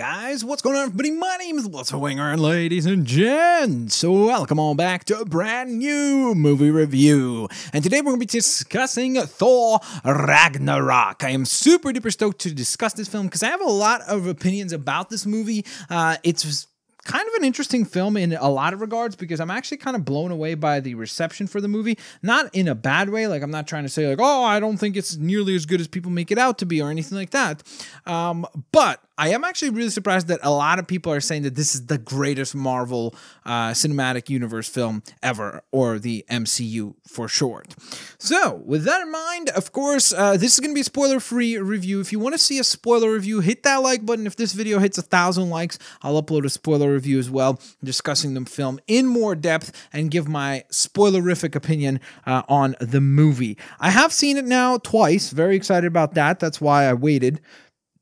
guys, what's going on everybody? My name is What's a Winger, ladies and gents. So welcome all back to a brand new movie review. And today we're going to be discussing Thor Ragnarok. I am super duper stoked to discuss this film because I have a lot of opinions about this movie. It's kind of an interesting film in a lot of regards because I'm actually kind of blown away by the reception for the movie. Not in a bad way, like I'm not trying to say like, oh, I don't think it's nearly as good as people make it out to be or anything like that. But I am actually really surprised that a lot of people are saying that this is the greatest Marvel Cinematic Universe film ever, or the MCU for short. So, with that in mind, of course, this is going to be a spoiler-free review. If you want to see a spoiler review, hit that like button. If this video hits 1,000 likes, I'll upload a spoiler review as well, discussing the film in more depth and give my spoilerific opinion on the movie. I have seen it now twice. Very excited about that. That's why I waited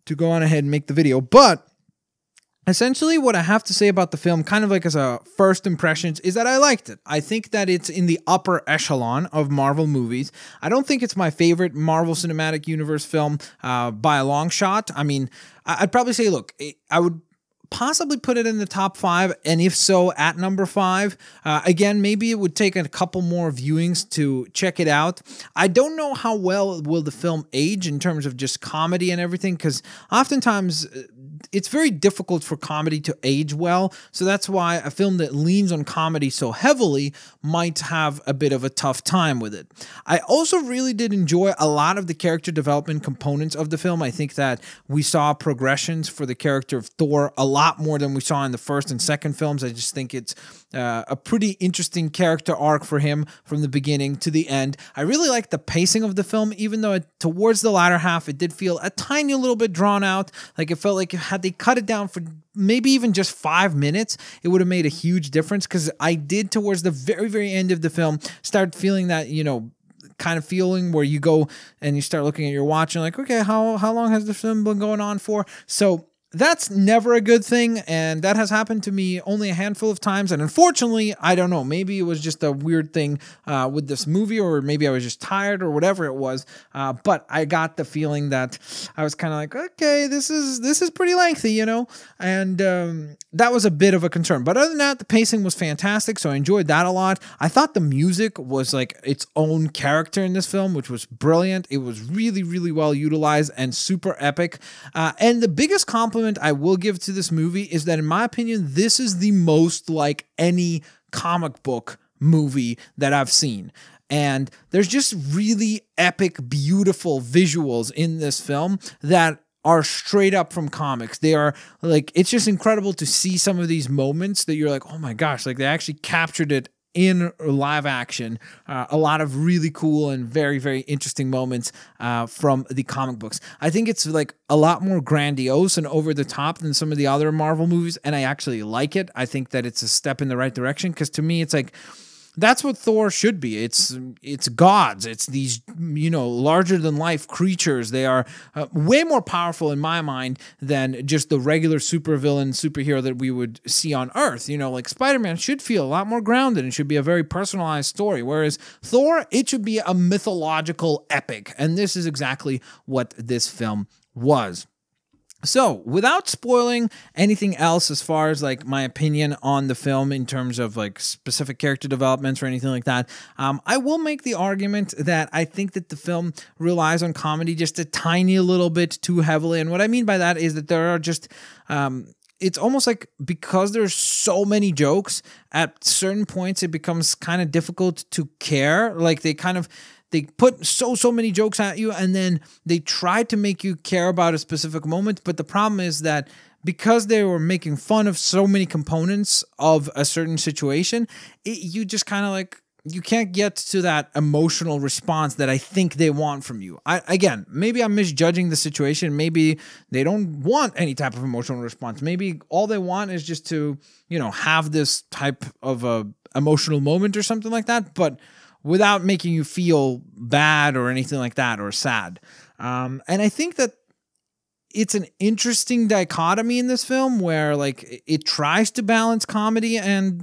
to go on ahead and make the video. But essentially what I have to say about the film, kind of like as a first impressions, is that I liked it. I think that it's in the upper echelon of Marvel movies. I don't think it's my favorite Marvel Cinematic Universe film by a long shot. I mean, I'd probably say, look, I would possibly put it in the top 5, and if so, at number 5. Again, maybe it would take a couple more viewings to check it out. I don't know how well will the film age in terms of just comedy and everything, because oftentimes it's very difficult for comedy to age well, so that's why a film that leans on comedy so heavily might have a bit of a tough time with it. I also really did enjoy a lot of the character development components of the film. I think that we saw progressions for the character of Thor a lot more than we saw in the first and second films. I just think it's a pretty interesting character arc for him from the beginning to the end. I really like the pacing of the film, even though towards the latter half it did feel a tiny little bit drawn out. Like it felt like had they cut it down for maybe even just 5 minutes, it would have made a huge difference, because I did towards the very, very end of the film start feeling that, you know, kind of feeling where you go and you start looking at your watch and like, okay, how long has the film been going on for? So that's never a good thing, and that has happened to me only a handful of times, and unfortunately, I don't know, maybe it was just a weird thing with this movie, or maybe I was just tired, or whatever it was, but I got the feeling that I was kind of like, okay, this is pretty lengthy, you know, and that was a bit of a concern. But other than that, the pacing was fantastic, so I enjoyed that a lot. I thought the music was like its own character in this film, which was brilliant. It was really, really well utilized and super epic, and the biggest compliment I will give to this movie is that, in my opinion, this is the most like any comic book movie that I've seen. And there's just really epic, beautiful visuals in this film that are straight up from comics. They are like, it's just incredible to see some of these moments that you're like, oh my gosh, like they actually captured it in live action. A lot of really cool and very, very interesting moments from the comic books. I think it's like a lot more grandiose and over the top than some of the other Marvel movies, and I actually like it. I think that it's a step in the right direction, because to me, it's like, that's what Thor should be. It's gods. It's these, you know, larger than life creatures. They are way more powerful in my mind than just the regular supervillain superhero that we would see on Earth. You know, like Spider-Man should feel a lot more grounded and should be a very personalized story. Whereas Thor, it should be a mythological epic. And this is exactly what this film was. So, without spoiling anything else as far as like my opinion on the film in terms of like specific character developments or anything like that, I will make the argument that I think that the film relies on comedy just a tiny little bit too heavily. And what I mean by that is that there are just it's almost like, because there's so many jokes, at certain points it becomes kind of difficult to care. Like they put so many jokes at you, and then they try to make you care about a specific moment. But the problem is that because they were making fun of so many components of a certain situation, you just kind of like, you can't get to that emotional response that I think they want from you. Again, maybe I'm misjudging the situation. Maybe they don't want any type of emotional response. Maybe all they want is just to, you know, have this type of a emotional moment or something like that, but without making you feel bad or anything like that, or sad. And I think that it's an interesting dichotomy in this film where like it tries to balance comedy and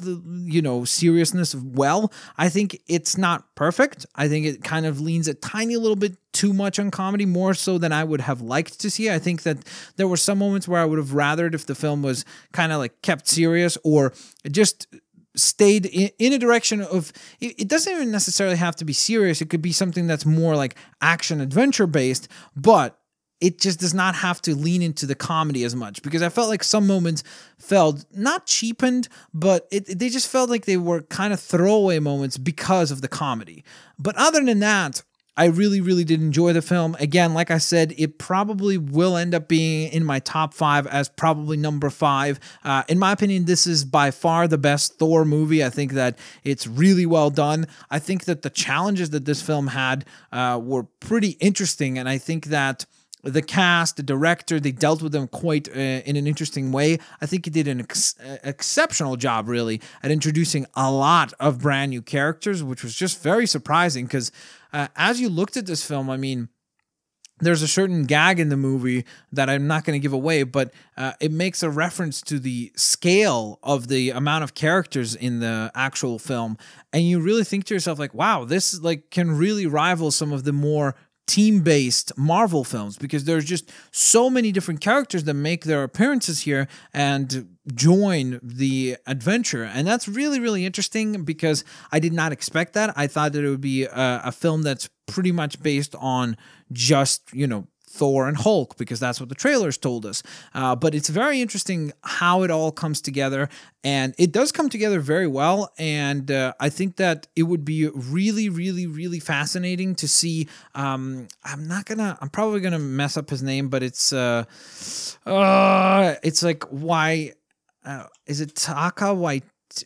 seriousness well. I think it's not perfect. I think it kind of leans a tiny little bit too much on comedy, more so than I would have liked to see. I think that there were some moments where I would have rathered if the film was kind of like kept serious or just stayed in a direction of, it doesn't even necessarily have to be serious. It could be something that's more like action adventure based, but it just does not have to lean into the comedy as much, because I felt like some moments felt not cheapened, but they just felt like they were kind of throwaway moments because of the comedy. But other than that, I really, really did enjoy the film. Again, like I said, it probably will end up being in my top 5 as probably number 5. In my opinion, this is by far the best Thor movie. I think that it's really well done. I think that the challenges that this film had were pretty interesting, and I think that the cast, the director, they dealt with them quite in an interesting way. I think he did an exceptional job, really, at introducing a lot of brand new characters, which was just very surprising because as you looked at this film, I mean, there's a certain gag in the movie that I'm not going to give away, but it makes a reference to the scale of the amount of characters in the actual film. And you really think to yourself, like, wow, this like can really rival some of the more team-based Marvel films, because there's just so many different characters that make their appearances here and join the adventure. And that's really, really interesting because I did not expect that. I thought that it would be a film that's pretty much based on just, Thor and Hulk, because that's what the trailers told us. But it's very interesting how it all comes together, and it does come together very well. And I think that it would be really, really, really fascinating to see. I'm probably gonna mess up his name, but it's like why is it Taka White?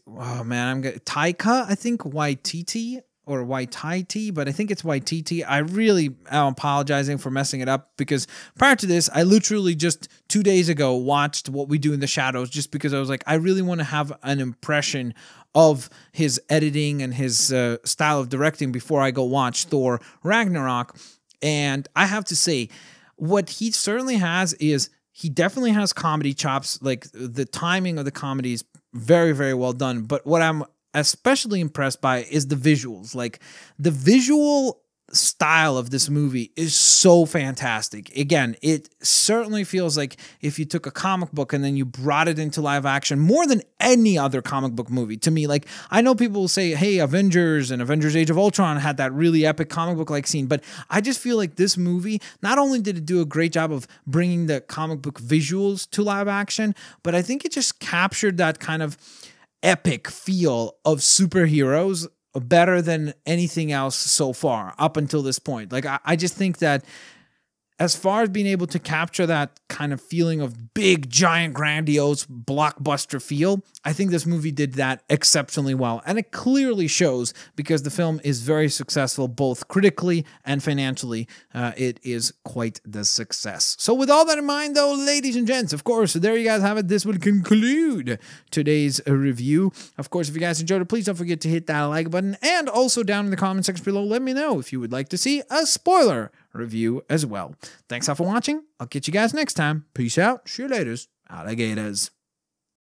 Oh man, Taika, I think Waititi. Or Waititi, but I think it's Waititi. I really am apologizing for messing it up, because prior to this, I literally just 2 days ago watched What We Do in the Shadows, just because I was like, I really want to have an impression of his editing and his style of directing before I go watch Thor Ragnarok. And I have to say, what he certainly has is he definitely has comedy chops. Like the timing of the comedy is very, very well done. But what I'm especially impressed by is the visuals. Like the visual style of this movie is so fantastic. Again, it certainly feels like if you took a comic book and then you brought it into live action more than any other comic book movie. To me, like, I know people will say, hey, Avengers and Avengers Age of Ultron had that really epic comic book like scene, but I just feel like this movie, not only did it do a great job of bringing the comic book visuals to live action, but I think it just captured that kind of epic feel of superheroes better than anything else so far up until this point. Like, I just think that as far as being able to capture that kind of feeling of big, giant, grandiose blockbuster feel, I think this movie did that exceptionally well. And it clearly shows, because the film is very successful, both critically and financially. It is quite the success. So with all that in mind, though, ladies and gents, of course, there you guys have it. This will conclude today's review. Of course, if you guys enjoyed it, please don't forget to hit that like button. And also down in the comment section below, let me know if you would like to see a spoiler review as well. Thanks all for watching. I'll catch you guys next time. Peace out. See you laters. Alligators.